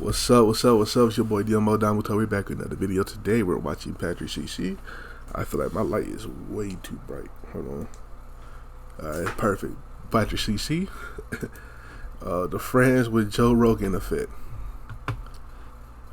What's up? What's up? What's up? It's your boy Domuto. We're back with another video. Today we're watching Patrick CC. I feel like my light is way too bright. Hold on. Alright, perfect. Patrick CC. The Friends with Joe Rogan effect.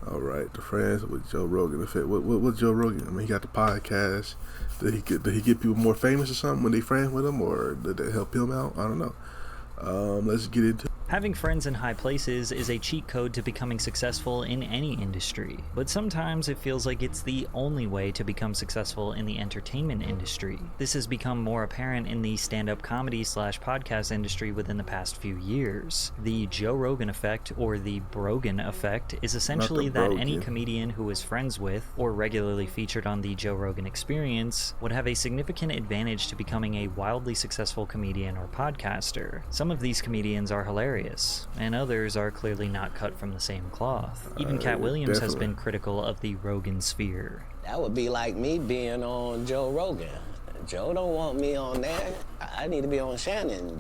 Alright, the Friends with Joe Rogan effect. What Joe Rogan? I mean, he got the podcast. Did he get people more famous or something when they friends with him, or did that help him out? I don't know. Let's get into it. Having friends in high places is a cheat code to becoming successful in any industry, but sometimes it feels like it's the only way to become successful in the entertainment industry. This has become more apparent in the stand-up comedy / podcast industry within the past few years. The Joe Rogan effect, or the Brogan effect, is essentially that any comedian who is friends with, or regularly featured on the Joe Rogan Experience, would have a significant advantage to becoming a wildly successful comedian or podcaster. Some of these comedians are hilarious, and others are clearly not cut from the same cloth. Even Cat Williams has been critical of the Rogan sphere. That would be like me being on Joe Rogan. Joe don't want me on there. I need to be on Shannon.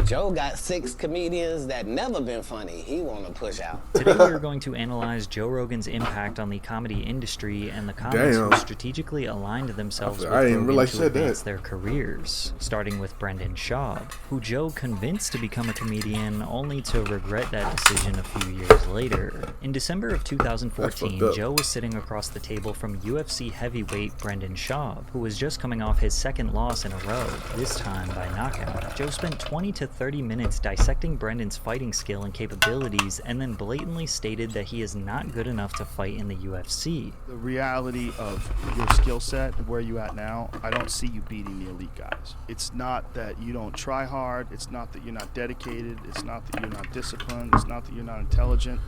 Joe got 6 comedians that never been funny. He want to push out. Today we are going to analyze Joe Rogan's impact on the comedy industry and the comics who strategically aligned themselves with Rogan to advance their careers, starting with Brendan Schaub, who Joe convinced to become a comedian only to regret that decision a few years later. In December of 2014, Joe was sitting across the table from UFC heavyweight Brendan Schaub, who was just coming off his second loss in a row, this time by knockout. Joe spent 20 to 30 minutes dissecting Brendan's fighting skill and capabilities, and then blatantly stated that he is not good enough to fight in the UFC. The reality of your skill set and where you at now, I don't see you beating the elite guys. It's not that you don't try hard, it's not that you're not dedicated, it's not that you're not disciplined, it's not that you're not intelligent.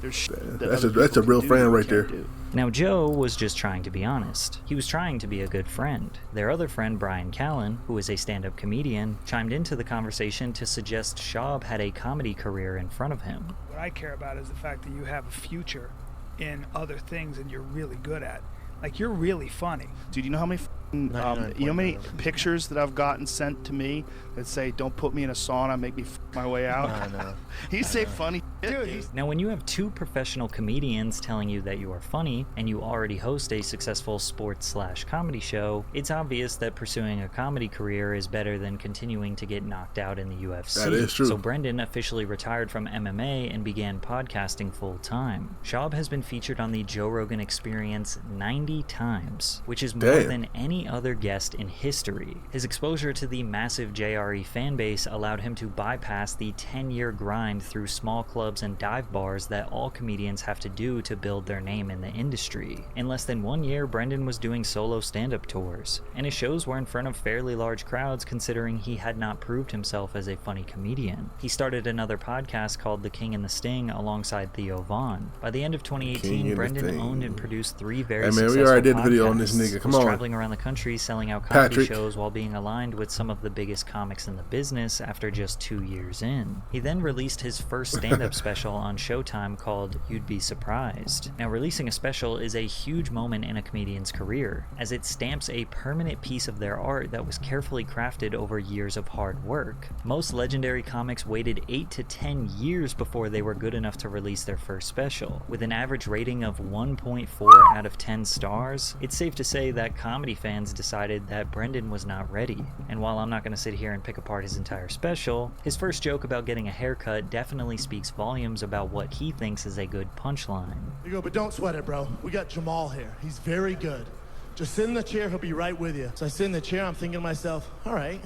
That's a real friend right there. Now, Joe was just trying to be honest. He was trying to be a good friend. Their other friend, Brian Callen, who is a stand-up comedian, chimed into the conversation to suggest Schaub had a comedy career in front of him. What I care about is the fact that you have a future in other things and you're really good at. Like, you're really funny. Dude, you know how many pictures that I've gotten sent to me that say, don't put me in a sauna, make me my way out? I know. He say funny shit. Now, when you have 2 professional comedians telling you that you are funny, and you already host a successful sports / comedy show, it's obvious that pursuing a comedy career is better than continuing to get knocked out in the UFC. That is true. So Brendan officially retired from MMA and began podcasting full time. Schaub has been featured on the Joe Rogan Experience 90 times, which is more than any other guest in history. His exposure to the massive JRE fanbase allowed him to bypass the 10-year grind through small clubs and dive bars that all comedians have to do to build their name in the industry. In less than 1 year, Brendan was doing solo stand-up tours, and his shows were in front of fairly large crowds considering he had not proved himself as a funny comedian. He started another podcast called The King and the Sting alongside Theo Vaughn. By the end of 2018, Brendan owned and produced 3 very successful we already did podcasts. a video on this nigga. Come was on. Traveling around the country selling out comedy shows while being aligned with some of the biggest comics in the business after just 2 years in. He then released his first stand-up special on Showtime called You'd Be Surprised. Now, releasing a special is a huge moment in a comedian's career, as it stamps a permanent piece of their art that was carefully crafted over years of hard work. Most legendary comics waited 8 to 10 years before they were good enough to release their first special. With an average rating of 1.4 out of 10 stars, it's safe to say that comedy fans decided that Brendan was not ready. And while I'm not going to sit here and pick apart his entire special, his first joke about getting a haircut definitely speaks volumes about what he thinks is a good punchline. You go, but don't sweat it, bro. We got Jamal here. He's very good. Just sit in the chair, he'll be right with you. So I sit in the chair, I'm thinking to myself, all right,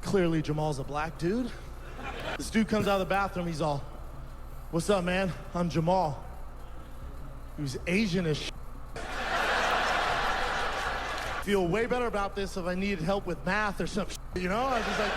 clearly Jamal's a black dude. This dude comes out of the bathroom, he's all, what's up, man? I'm Jamal. He was Asian as shit. Feel way better about this if I needed help with math or some shit, you know? I was just like...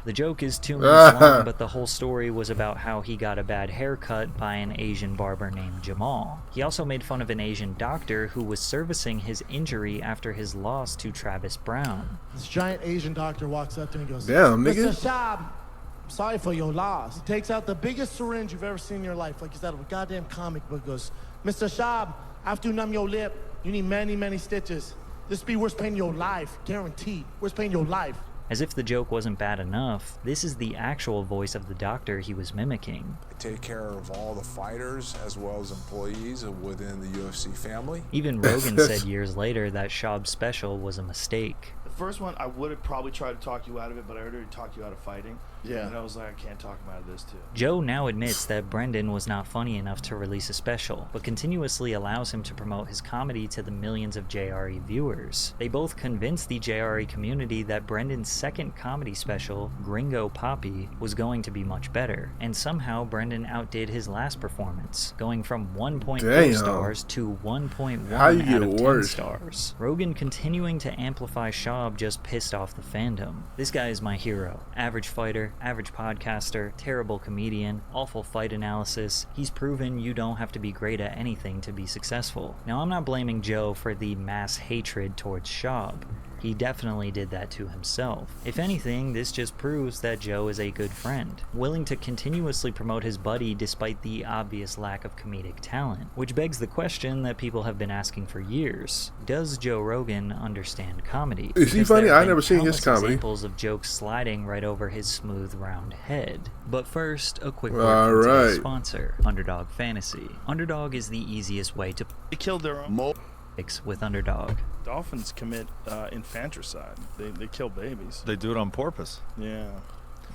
The joke is 2 minutes long, but the whole story was about how he got a bad haircut by an Asian barber named Jamal. He also made fun of an Asian doctor who was servicing his injury after his loss to Travis Brown. This giant Asian doctor walks up to me and goes, damn, nigga. Mr. Schaub, I'm sorry for your loss. He takes out the biggest syringe you've ever seen in your life, like he's out of a goddamn comic book. Goes, Mr. Schaub, after you numb your lip, you need many, many stitches. This be worst pain in your life, guaranteed. Worst pain in your life. As if the joke wasn't bad enough, this is the actual voice of the doctor he was mimicking. I take care of all the fighters as well as employees within the UFC family. Even Rogan said years later that Schaub's special was a mistake. The first one, I would have probably tried to talk you out of it, but I already talked you out of fighting. Yeah. And I was like, I can't talk him out of this, too. Joe now admits that Brendan was not funny enough to release a special, but continuously allows him to promote his comedy to the millions of JRE viewers. They both convinced the JRE community that Brendan's second comedy special, Gringo Poppy, was going to be much better, and somehow Brendan outdid his last performance, going from 1.4 stars to 1.1 out of 10 stars. Rogan continuing to amplify Schaub just pissed off the fandom. This guy is my hero. Average fighter, average podcaster, terrible comedian, awful fight analysis. He's proven you don't have to be great at anything to be successful. Now, I'm not blaming Joe for the mass hatred towards Schaub. He definitely did that to himself. If anything, this just proves that Joe is a good friend, willing to continuously promote his buddy despite the obvious lack of comedic talent. Which begs the question that people have been asking for years. Does Joe Rogan understand comedy? Is he funny? I've never seen his comedy. Examples of jokes sliding right over his smooth, round head. But first, a quick word from today's sponsor, Underdog Fantasy. Underdog is the easiest way to... They killed their own... with Underdog. Dolphins commit infanticide. They kill babies. They do it on purpose. Yeah.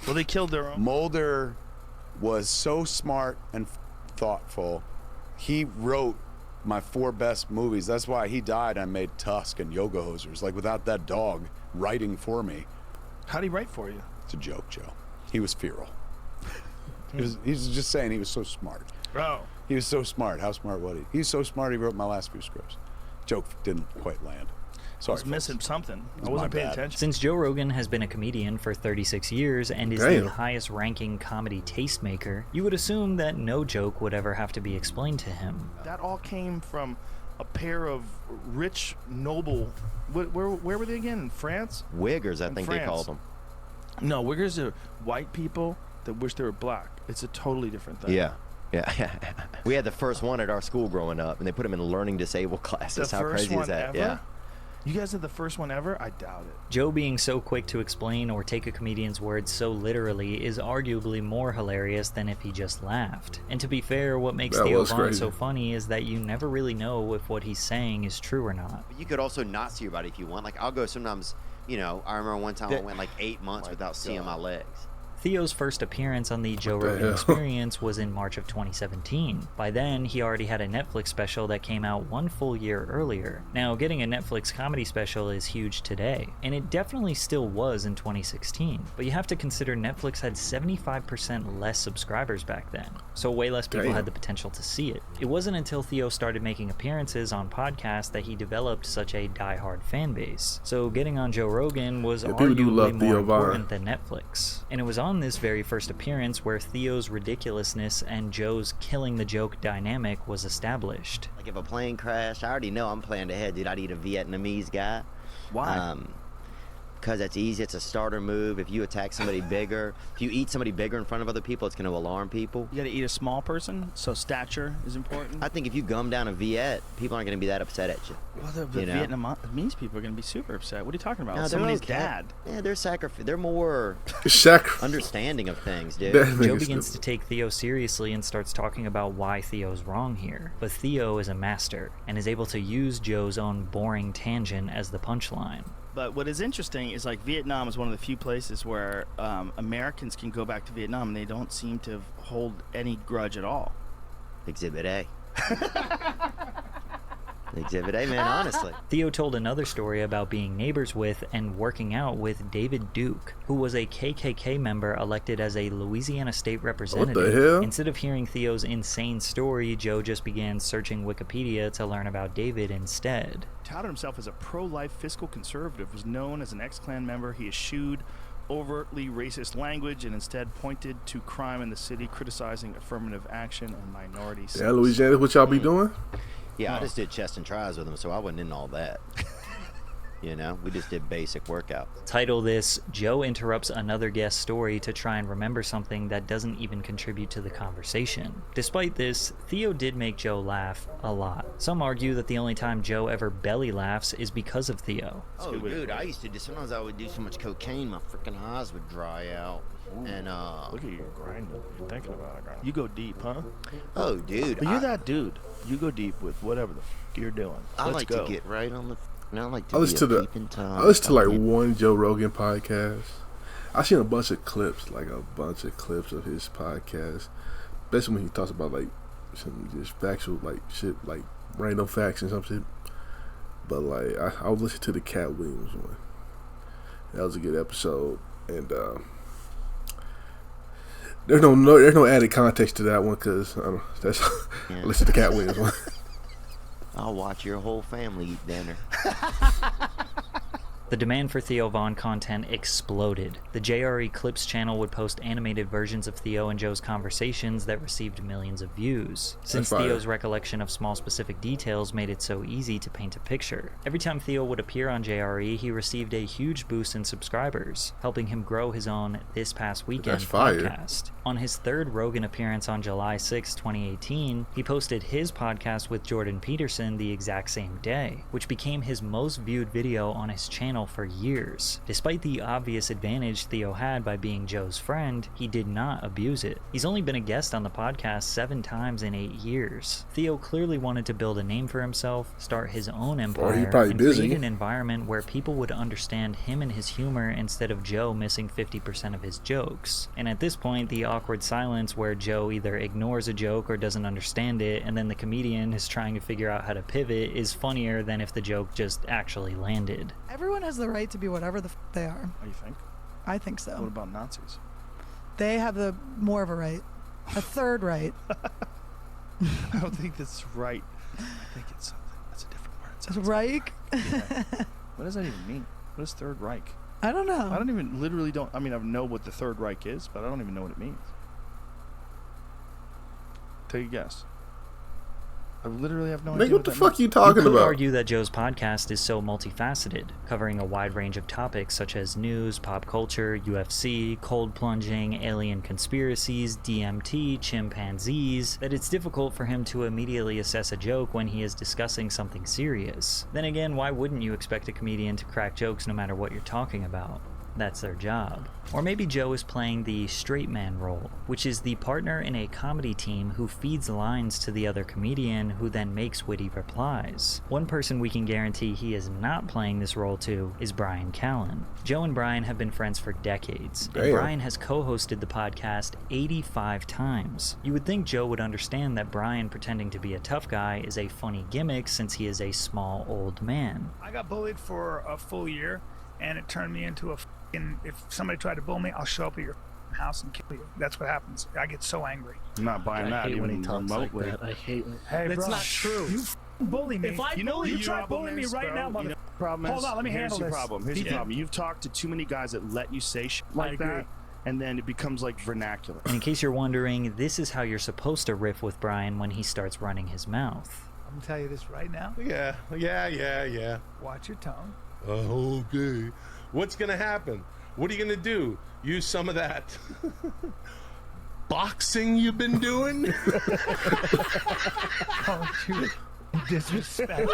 Well, they killed their own. Mulder was so smart and thoughtful. He wrote my 4 best movies. That's why he died. I made Tusk and Yoga Hosers. Like, without that dog writing for me. How'd he write for you? It's a joke, Joe. He was feral. He's just saying he was so smart. Oh. He was so smart. How smart was he? He's so smart he wrote my last few scripts. Joke didn't quite land. Sorry, I was missing something. I wasn't paying attention. Since Joe Rogan has been a comedian for 36 years and is the highest ranking comedy tastemaker, you would assume that no joke would ever have to be explained to him. That all came from a pair of rich, noble... Where were they again? In France? Wiggers, I think they called them. No, Wiggers are white people that wish they were black. It's a totally different thing. Yeah. Yeah. We had the first one at our school growing up, and they put them in learning disabled classes. How crazy is that? Ever? Yeah. You guys had the first one ever? I doubt it. Joe being so quick to explain or take a comedian's words so literally is arguably more hilarious than if he just laughed. And to be fair, what makes Theo Von so funny is that you never really know if what he's saying is true or not. You could also not see your body if you want. Like, I'll go sometimes, I remember one time I went like 8 months without seeing my legs. Theo's first appearance on the Joe Rogan Experience was in March of 2017. By then, he already had a Netflix special that came out 1 full year earlier. Now, getting a Netflix comedy special is huge today, and it definitely still was in 2016. But you have to consider Netflix had 75% less subscribers back then, so way less people had the potential to see it. It wasn't until Theo started making appearances on podcasts that he developed such a die-hard fan base. So getting on Joe Rogan was arguably more important than Netflix. And it was on this very first appearance where Theo's ridiculousness and Joe's killing the joke dynamic was established. Like if a plane crashed, I already know I'm planning ahead, dude. I'd eat a Vietnamese guy. Why? Because it's easy. It's a starter move. If you attack somebody bigger, if you eat somebody bigger in front of other people, it's going to alarm people. You got to eat a small person, so stature is important. I think if you gum down a Viet, people aren't going to be that upset at you. Well, the Vietnamese people are going to be super upset. What are you talking about? No, somebody's okay. dad. Yeah, they're more understanding of things, dude. Joe begins to take Theo seriously and starts talking about why Theo's wrong here. But Theo is a master and is able to use Joe's own boring tangent as the punchline. But what is interesting is like Vietnam is one of the few places where Americans can go back to Vietnam and they don't seem to hold any grudge at all. Exhibit A. Exhibit A, man, honestly. Theo told another story about being neighbors with and working out with David Duke, who was a KKK member elected as a Louisiana state representative. What the hell? Instead of hearing Theo's insane story, Joe just began searching Wikipedia to learn about David instead. Touted himself as a pro-life fiscal conservative, was known as an ex-Klan member. He eschewed overtly racist language and instead pointed to crime in the city, criticizing affirmative action and minority citizens. Yeah, Louisiana, what y'all be doing? Yeah, I just did chest and tries with him, so I wasn't in all that. You know, we just did basic workouts. Title this, Joe interrupts another guest story to try and remember something that doesn't even contribute to the conversation. Despite this, Theo did make Joe laugh a lot. Some argue that the only time Joe ever belly laughs is because of Theo. Oh, dude, I used to do, sometimes I would do so much cocaine, my freaking eyes would dry out. Ooh, and look at you grinding. You're thinking about it, grinding. You go deep, huh? Oh, dude. But you're that dude. You go deep with whatever the you're doing. I like to get right on the. I like to I listen to like one Joe Rogan podcast. I seen a bunch of clips of his podcast, especially when he talks about like some just factual like shit, like random facts and some shit. But like I was listening to the Cat Williams one. That was a good episode, and there's no added context to that one because I listen to the Cat Williams one. I'll watch your whole family eat dinner. The demand for Theo Von content exploded. The JRE Clips channel would post animated versions of Theo and Joe's conversations that received millions of views, since Theo's recollection of small specific details made it so easy to paint a picture. Every time Theo would appear on JRE, he received a huge boost in subscribers, helping him grow his own This Past Weekend podcast. On his third Rogan appearance on July 6, 2018, he posted his podcast with Jordan Peterson the exact same day, which became his most viewed video on his channel for years. Despite the obvious advantage Theo had by being Joe's friend, he did not abuse it. He's only been a guest on the podcast 7 times in 8 years. Theo clearly wanted to build a name for himself, start his own empire, and create an environment where people would understand him and his humor instead of Joe missing 50% of his jokes. And at this point, the awkward silence where Joe either ignores a joke or doesn't understand it, and then the comedian is trying to figure out how to pivot, is funnier than if the joke just actually landed. Everyone has the right to be whatever the they are. Oh, you think? I think so. What about Nazis? They have more of a right. A third right. I don't think that's right. I think it's something. That's a different word. Reich? Yeah. What does that even mean? What is Third Reich? I don't know. I know what the Third Reich is, but I don't even know what it means. Take a guess. I literally have no idea. What the fuck you talking about? You could argue that Joe's podcast is so multifaceted, covering a wide range of topics such as news, pop culture, UFC, cold plunging, alien conspiracies, DMT, chimpanzees, that it's difficult for him to immediately assess a joke when he is discussing something serious. Then again, why wouldn't you expect a comedian to crack jokes no matter what you're talking about? That's their job. Or maybe Joe is playing the straight man role, which is the partner in a comedy team who feeds lines to the other comedian who then makes witty replies. One person we can guarantee he is not playing this role to is Bryan Callen. Joe and Bryan have been friends for decades, and Bryan has co-hosted the podcast 85 times. You would think Joe would understand that Bryan pretending to be a tough guy is a funny gimmick since he is a small old man. I got bullied for a full year, and it turned me into if somebody tried to bully me, I'll show up at your house and kill you. That's what happens. I get so angry. I'm not buying that even when he talks remotely. like that. I hate it. Hey, that's bro, not true. You bully me. If I you try bullying me right now, mother. Problem is, hold on, let me handle this. Here's the problem. You've talked to too many guys that let you say shit like that, and then it becomes like vernacular. And in case you're wondering, this is how you're supposed to riff with Bryan when he starts running his mouth. I'm gonna tell you this right now. Yeah. Watch your tongue. Okay. What's gonna happen? What are you gonna do? Use some of that boxing you've been doing? Don't you disrespect.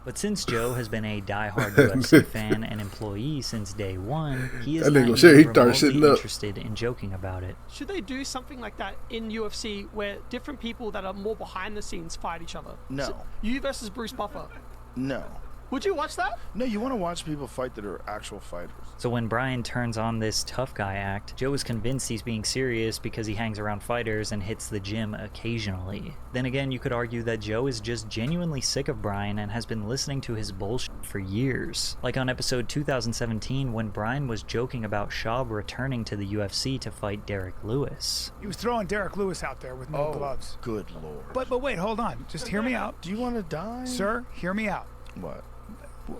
But since Joe has been a diehard UFC fan and employee since day one, he is not even remotely interested in joking about it. Should they do something like that in UFC where different people that are more behind the scenes fight each other? No. So, you versus Bruce Buffer. No. Would you watch that? No, you want to watch people fight that are actual fighters. So when Bryan turns on this tough guy act, Joe is convinced he's being serious because he hangs around fighters and hits the gym occasionally. Then again, you could argue that Joe is just genuinely sick of Bryan and has been listening to his bullshit for years. Like on episode 2017 when Bryan was joking about Schaub returning to the UFC to fight Derek Lewis. He was throwing Derek Lewis out there with no gloves. Good lord. But wait, hold on. Just hear me out. Do you want to die? Sir, hear me out. What?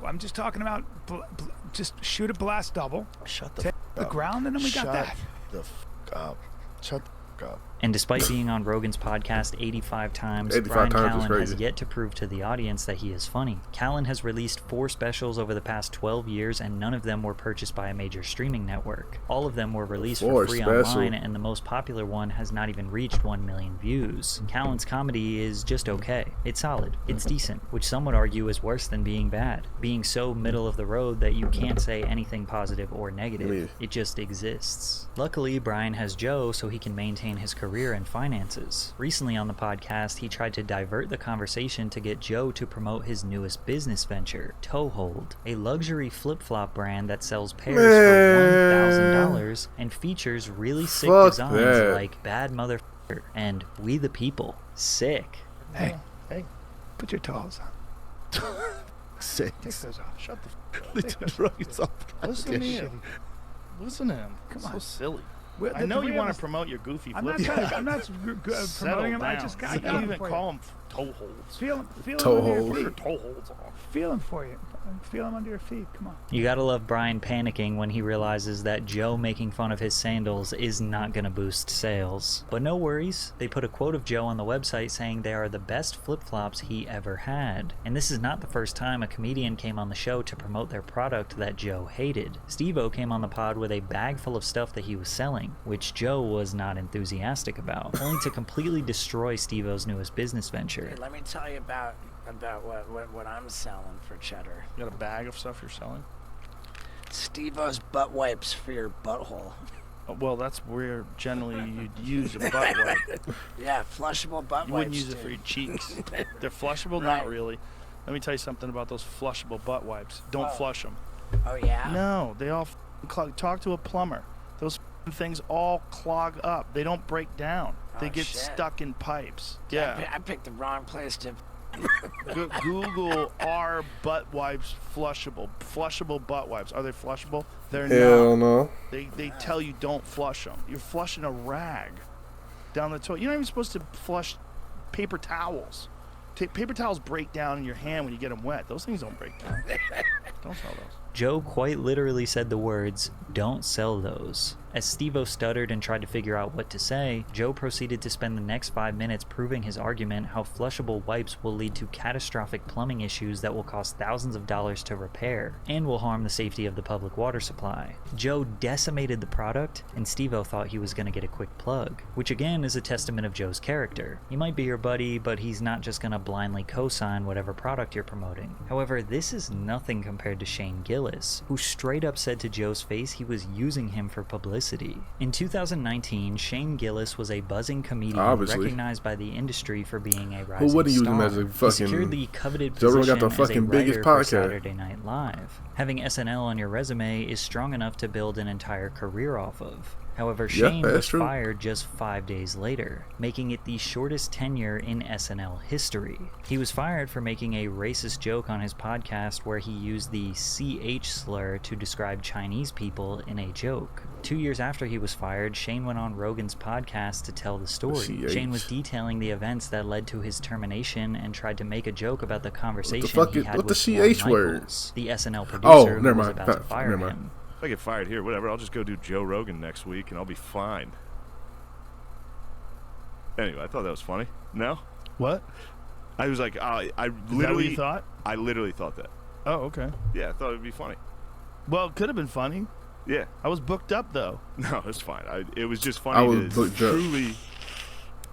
I'm just talking about just shoot a blast double. Shut the Take the ground, and then we got that. Shut the fuck up. Shut the fuck up. And despite being on Rogan's podcast 85 times, 85 Brian times is Callen has crazy. yet to prove to the audience that he is funny. Callen has released 4 specials over the past 12 years, and none of them were purchased by a major streaming network. All of them were released for free online, and the most popular one has not even reached 1 million views. Callen's comedy is just okay. It's solid. It's decent, which some would argue is worse than being bad. Being so middle of the road that you can't say anything positive or negative. It just exists. Luckily, Brian has Joe so he can maintain his career and finances. Recently on the podcast, he tried to divert the conversation to get Joe to promote his newest business venture, Toehold, a luxury flip-flop brand that sells pairs for $1,000 and features really sick designs like Bad Motherfucker and We the People. Sick. Hey, put your toes on. Sick. Take those off. Shut the f*** up. Listen to him. Listen to him. Come on. So silly. I know you want to promote your goofy flip. I'm not promoting him. I just got you even call him toe holds. Feel toe him holds. under your feet. Toe holds. Feel him for you. Feel him under your feet. Come on. You gotta love Brian panicking when he realizes that Joe making fun of his sandals is not gonna boost sales. But no worries, they put a quote of Joe on the website saying they are the best flip-flops he ever had. And this is not the first time a comedian came on the show to promote their product that Joe hated. Steve-O came on the pod with a bag full of stuff that he was selling, which Joe was not enthusiastic about, only to completely destroy Steve-O's newest business venture. Hey, let me tell you about what I'm selling for cheddar. You got a bag of stuff you're selling? Steve-O's butt wipes for your butthole. Well, that's where generally you'd use a butt wipe. Yeah, flushable butt wipes. You wouldn't use it for your cheeks. They're flushable? Right. Not really. Let me tell you something about those flushable butt wipes. Don't flush them. Oh, yeah? No, they all talk to a plumber. Those things all clog up. They don't break down. They get stuck in pipes. Yeah. I picked the wrong place to... Google are butt wipes flushable? Flushable butt wipes. Are they flushable? They're Hell not. No. They tell you don't flush them. You're flushing a rag down the toilet. You're not even supposed to flush paper towels. Paper towels break down in your hand when you get them wet. Those things don't break down. Don't sell those. Joe quite literally said the words, "Don't sell those." As Steve-O stuttered and tried to figure out what to say, Joe proceeded to spend the next 5 minutes proving his argument how flushable wipes will lead to catastrophic plumbing issues that will cost thousands of dollars to repair, and will harm the safety of the public water supply. Joe decimated the product, and Steve-O thought he was going to get a quick plug, which again is a testament of Joe's character. He might be your buddy, but he's not just going to blindly co-sign whatever product you're promoting. However, this is nothing compared to Shane Gillis, who straight up said to Joe's face he was using him for publicity. In 2019, Shane Gillis was a buzzing comedian recognized by the industry for being a rising Who wouldn't use star. him as a fucking... He secured the coveted Joe Rogan position got the fucking as a biggest writer for podcast. Saturday Night Live. Having SNL on your resume is strong enough to build an entire career off of. However, Shane was fired just 5 days later, making it the shortest tenure in SNL history. He was fired for making a racist joke on his podcast where he used the CH slur to describe Chinese people in a joke. 2 years after he was fired, Shane went on Rogan's podcast to tell the story. Shane was detailing the events that led to his termination and tried to make a joke about the conversation he had with the CH words? The SNL producer who was about to fire him. If I get fired here, whatever, I'll just go do Joe Rogan next week and I'll be fine. Anyway, I thought that was funny. No? What? I was like, I literally... Is that what you thought? I literally thought that. Oh, okay. Yeah, I thought it would be funny. Well, it could have been funny. Yeah. I was booked up, though. No, it's fine. It was just funny to truly...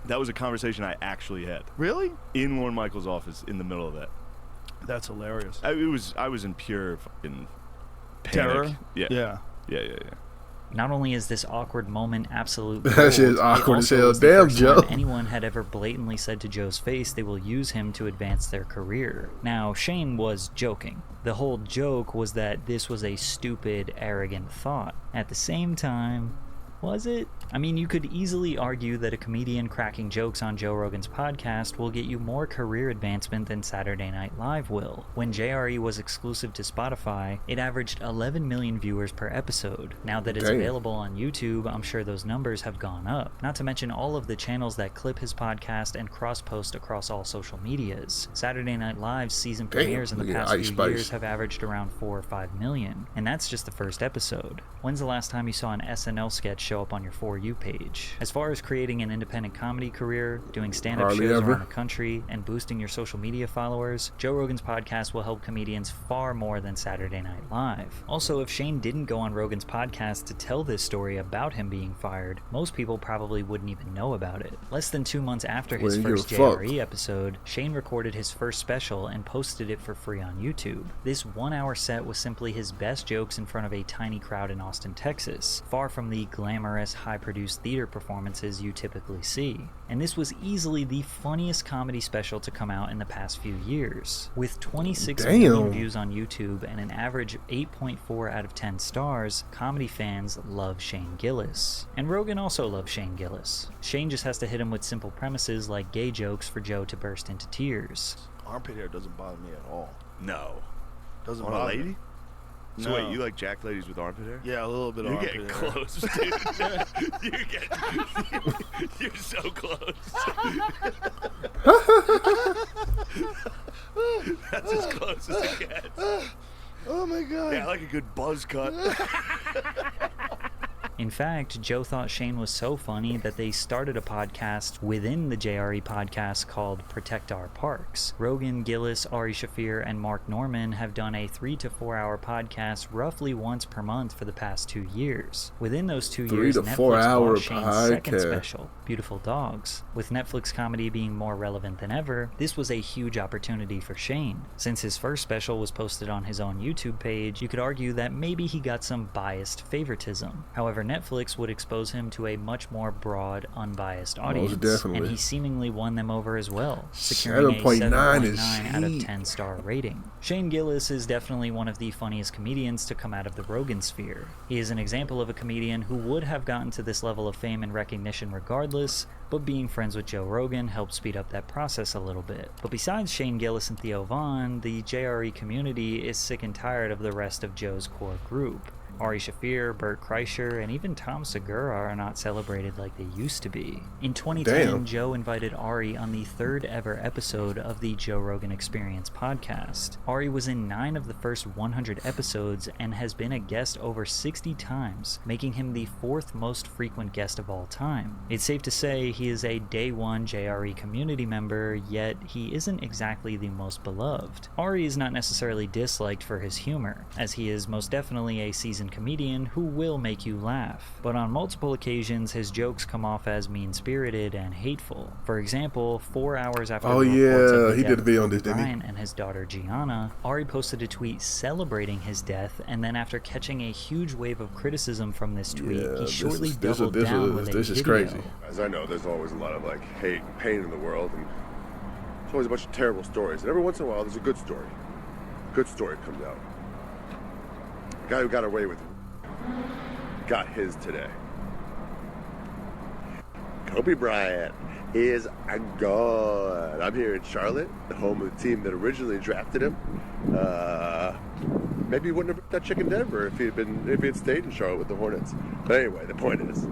That was a conversation I actually had. Really? In Lorne Michaels' office in the middle of that. That's hilarious. I was in pure fucking... panic. Terror? Yeah. Not only is this awkward moment absolute That gold, shit is awkward as hell. the Damn, first Joe. time anyone had ever blatantly said to Joe's face they will use him to advance their career. Now, Shane was joking. The whole joke was that this was a stupid, arrogant thought. At the same time, was it? I mean, you could easily argue that a comedian cracking jokes on Joe Rogan's podcast will get you more career advancement than Saturday Night Live will. When JRE was exclusive to Spotify, it averaged 11 million viewers per episode. Now that it's available on YouTube, I'm sure those numbers have gone up. Not to mention all of the channels that clip his podcast and cross-post across all social medias. Saturday Night Live's season premieres in the past few years have averaged around 4 or 5 million. And that's just the first episode. When's the last time you saw an SNL sketch show up on your For You page. As far as creating an independent comedy career, doing stand-up shows around the country, and boosting your social media followers, Joe Rogan's podcast will help comedians far more than Saturday Night Live. Also, if Shane didn't go on Rogan's podcast to tell this story about him being fired, most people probably wouldn't even know about it. Less than 2 months after his first JRE episode, Shane recorded his first special and posted it for free on YouTube. This 1-hour set was simply his best jokes in front of a tiny crowd in Austin, Texas, far from the glamorous, high-produced theater performances you typically see. And this was easily the funniest comedy special to come out in the past few years. With 26 million views on YouTube and an average 8.4 out of 10 stars, comedy fans love Shane Gillis. And Rogan also loves Shane Gillis. Shane just has to hit him with simple premises like gay jokes for Joe to burst into tears. Armpit hair doesn't bother me at all. No. Doesn't on bother a lady? me. So wait, you like jack ladies with armpit hair? Yeah, a little bit of armpit hair. You're getting close, dude. You're so close. That's as close as it gets. Oh my god. Yeah, I like a good buzz cut. In fact, Joe thought Shane was so funny that they started a podcast within the JRE podcast called Protect Our Parks. Rogan, Gillis, Ari Shaffir, and Mark Norman have done a 3 to 4 hour podcast roughly once per month for the past 2 years. Within those 2 years, Netflix bought Shane's second special, Beautiful Dogs. With Netflix comedy being more relevant than ever, this was a huge opportunity for Shane. Since his first special was posted on his own YouTube page, you could argue that maybe he got some biased favoritism. However, Netflix would expose him to a much more broad, unbiased audience, and he seemingly won them over as well, securing a 7.9 out of 10 star rating. Shane Gillis is definitely one of the funniest comedians to come out of the Rogan sphere. He is an example of a comedian who would have gotten to this level of fame and recognition regardless, but being friends with Joe Rogan helped speed up that process a little bit. But besides Shane Gillis and Theo Von, the JRE community is sick and tired of the rest of Joe's core group. Ari Shaffir, Bert Kreischer, and even Tom Segura are not celebrated like they used to be. In 2010, Joe invited Ari on the 3rd ever episode of the Joe Rogan Experience podcast. Ari was in 9 of the first 100 episodes and has been a guest over 60 times, making him the 4th most frequent guest of all time. It's safe to say he is a day one JRE community member, yet he isn't exactly the most beloved. Ari is not necessarily disliked for his humor, as he is most definitely a seasoned comedian who will make you laugh, but on multiple occasions his jokes come off as mean-spirited and hateful. For example, 4 hours after the reports of the death of Kobe Bryant and his daughter Gianna, Ari posted a tweet celebrating his death, and then after catching a huge wave of criticism from this tweet, he shortly doubled down with a video. This is crazy. As I know, there's always a lot of hate and pain in the world, and there's always a bunch of terrible stories, and every once in a while there's a good story. A good story comes out. The guy who got away with it got his today. Kobe Bryant is gone. I'm here in Charlotte, the home of the team that originally drafted him. Maybe he wouldn't have got chicken Denver if he had stayed in Charlotte with the Hornets. But anyway, the point is,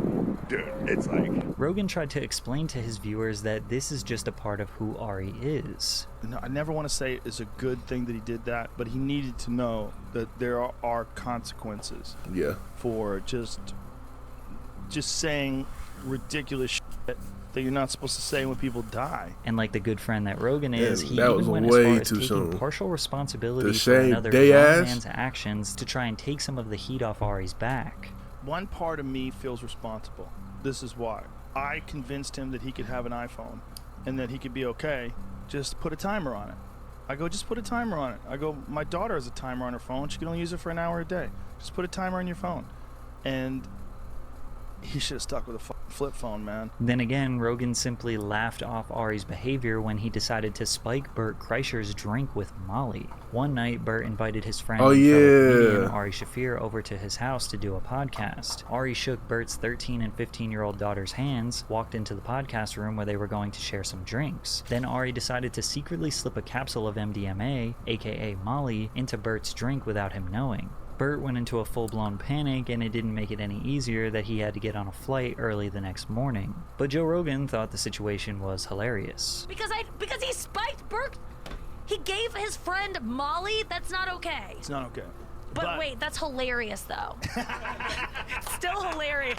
dude, it's like... Rogan tried to explain to his viewers that this is just a part of who Ari is. No, I never want to say it's a good thing that he did that, but he needed to know that there are consequences. Yeah. For just saying ridiculous shit that you're not supposed to say when people die. And like the good friend that Rogan is, he even went as far as taking partial responsibility for another man's actions to try and take some of the heat off Ari's back. One part of me feels responsible. This is why. I convinced him that he could have an iPhone and that he could be okay. Just put a timer on it. I go, just put a timer on it. I go, my daughter has a timer on her phone. She can only use it for an hour a day. Just put a timer on your phone. And he should have stuck with a flip phone, man. Then again, Rogan simply laughed off Ari's behavior when he decided to spike Bert Kreischer's drink with Molly. One night, Bert invited his friend and fellow comedian Ari Shaffir over to his house to do a podcast. Ari shook Bert's 13 and 15-year-old daughter's hands, walked into the podcast room where they were going to share some drinks. Then Ari decided to secretly slip a capsule of MDMA, aka Molly, into Bert's drink without him knowing. Bert went into a full-blown panic, and it didn't make it any easier that he had to get on a flight early the next morning. But Joe Rogan thought the situation was hilarious. Because he spiked Bert? He gave his friend Molly? That's not okay. It's not okay. But wait, that's hilarious, though. Still hilarious.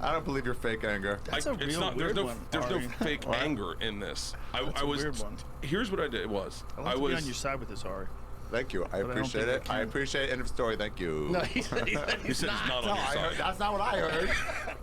I don't believe your fake anger. That's a real weird one. There's no Ari. fake anger in this. That's I a was. weird one. Here's what I did. Was I want to be on your side with this, Ari. Thank you. I appreciate it. I appreciate it. End of story. Thank you. No, he said he's not on your side. That's not what I heard.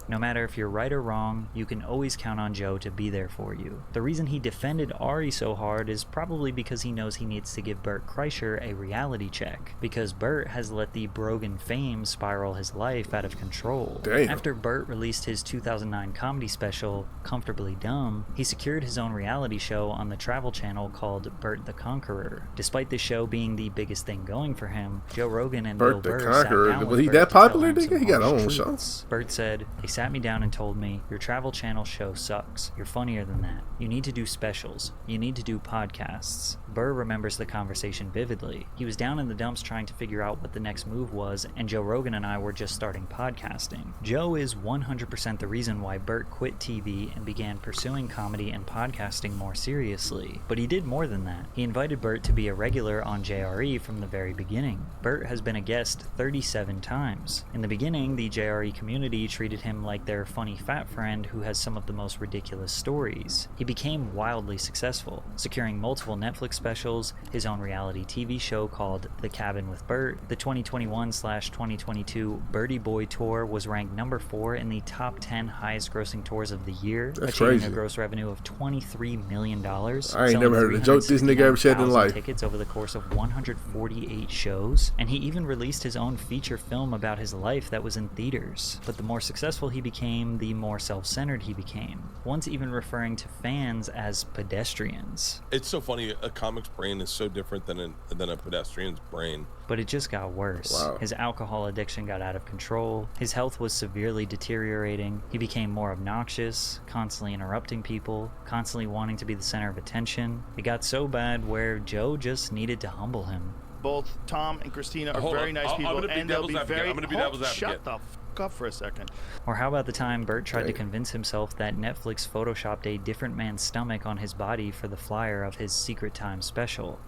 No matter if you're right or wrong, you can always count on Joe to be there for you. The reason he defended Ari so hard is probably because he knows he needs to give Bert Kreischer a reality check, because Bert has let the Brogan fame spiral his life out of control. Damn. After Bert released his 2009 comedy special, Comfortably Dumb, he secured his own reality show on the Travel Channel called Bert the Conqueror. Despite the show being the biggest thing going for him, Joe Rogan and Bill Bert the Burr sat Conqueror. down with Was he Bert that to tell popular, him some nigga? He got harsh his own truths. Bert said, "They sat me down and told me, your Travel Channel show sucks. You're funnier than that. You need to do specials. You need to do podcasts." Burr remembers the conversation vividly. He was down in the dumps trying to figure out what the next move was, and Joe Rogan and I were just starting podcasting. Joe is 100% the reason why Bert quit TV and began pursuing comedy and podcasting more seriously. But he did more than that. He invited Bert to be a regular on JRE from the very beginning. Bert has been a guest 37 times. In the beginning, the JRE community treated him like their funny fat friend who has some of the most ridiculous stories. He became wildly successful, securing multiple Netflix specials, his own reality TV show called The Cabin with Bert. The 2021/2022 Birdie Boy Tour was ranked number 4 in the top 10 highest grossing tours of the year, That's achieving crazy. a gross revenue of $23 million. I ain't never heard of a joke this nigga ever said in life. Tickets over the course of 148 shows, and he even released his own feature film about his life that was in theaters. But the more successful he became, the more self-centered he became, once even referring to fans as pedestrians. It's so funny. A comic's brain is so different than a pedestrian's brain. But it just got worse. Wow. His alcohol addiction got out of control. His health was severely deteriorating. He became more obnoxious, constantly interrupting people, constantly wanting to be the center of attention. It got so bad where Joe just needed to humble him. Both Tom and Christina are Hold very on. nice I'm people, gonna be and they'll devil's be advocate. very. I'm gonna be devil's Shut advocate. the f up for a second. Or how about the time Bert tried to convince himself that Netflix photoshopped a different man's stomach on his body for the flyer of his Secret Time special?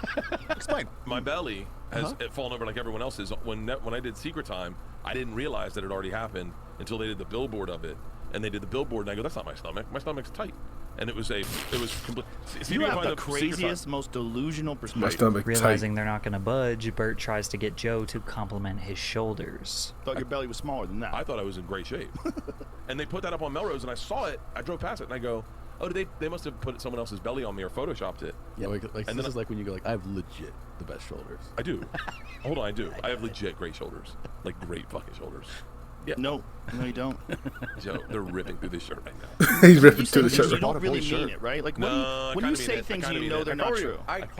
Explain. My belly has fallen over like everyone else's. When I did Secret Time, I didn't realize that it already happened until they did the billboard of it. And they did the billboard, and I go, "That's not my stomach. My stomach's tight." And it was complete. You have the craziest, most delusional perspective. My stomach Realizing they're not going to budge, Bert tries to get Joe to compliment his shoulders. Thought your belly was smaller than that. I thought I was in great shape. And they put that up on Melrose, and I saw it. I drove past it, and I go, "Oh, they must have put someone else's belly on me or photoshopped it." Yeah, like and this is like when you go like, I have legit the best shoulders. I do. Hold on, I do. I have legit great shoulders, like great fucking shoulders. Yeah. No, you don't. Joe, they're ripping through this shirt right now. He's ripping You through the say shirt. things you don't Holy really shirt. mean it, right? Like No, when you say things and you know they're not true.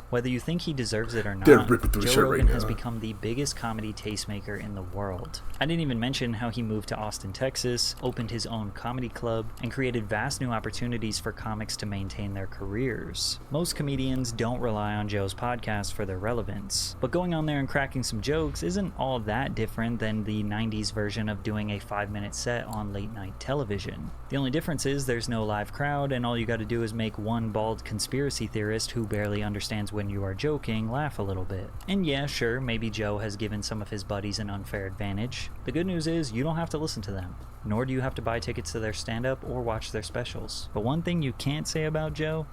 Whether you think he deserves it or They're not, ripping through the Joe shirt Rogan right has now. become the biggest comedy tastemaker in the world. I didn't even mention how he moved to Austin, Texas, opened his own comedy club, and created vast new opportunities for comics to maintain their careers. Most comedians don't rely on Joe's podcast for their relevance, but going on there and cracking some jokes isn't all that different than the 90s version of doing a 5-minute set on late night television. The only difference is there's no live crowd, and all you gotta do is make one bald conspiracy theorist who barely understands when you are joking laugh a little bit. And yeah, sure, maybe Joe has given some of his buddies an unfair advantage. The good news is you don't have to listen to them, nor do you have to buy tickets to their stand-up or watch their specials. But one thing you can't say about Joe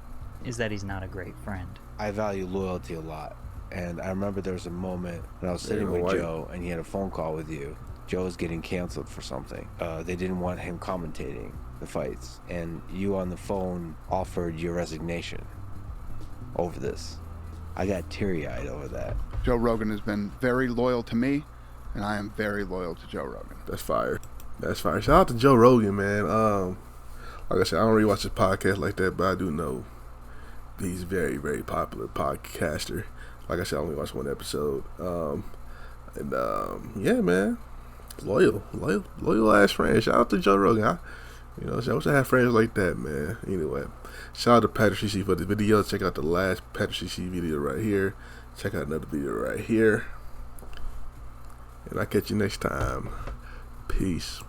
is that he's not a great friend. I value loyalty a lot. And I remember there was a moment when I was sitting with Joe and he had a phone call with you. Joe was getting canceled for something. They didn't want him commentating the fights. And you on the phone offered your resignation over this. I got teary-eyed over that. Joe Rogan has been very loyal to me, and I am very loyal to Joe Rogan. That's fire. That's fire. Shout out to Joe Rogan, man. Like I said, I don't really watch his podcast like that, but I do know he's very, very popular podcaster. Like I said, I only watched one episode. Yeah, man. Loyal ass friend. Shout out to Joe Rogan. I wish I had friends like that, man. Anyway, shout out to Patrick CC for this video. Check out the last Patrick CC video right here. Check out another video right here. And I'll catch you next time. Peace.